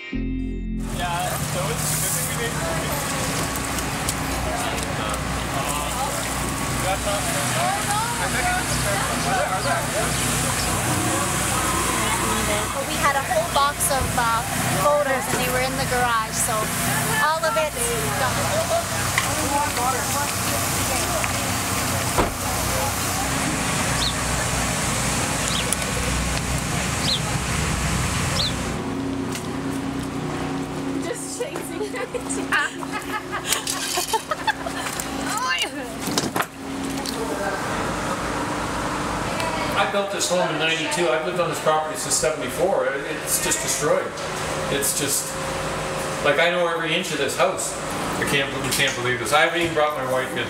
Yeah, so it's good thing we made it. We had a whole box of folders and they were in the garage, so all of it's done. Just chasing it. I built this home in '92. I've lived on this property since '74. It's just destroyed. It's just like I know every inch of this house. You can't believe this. I haven't even brought my wife in.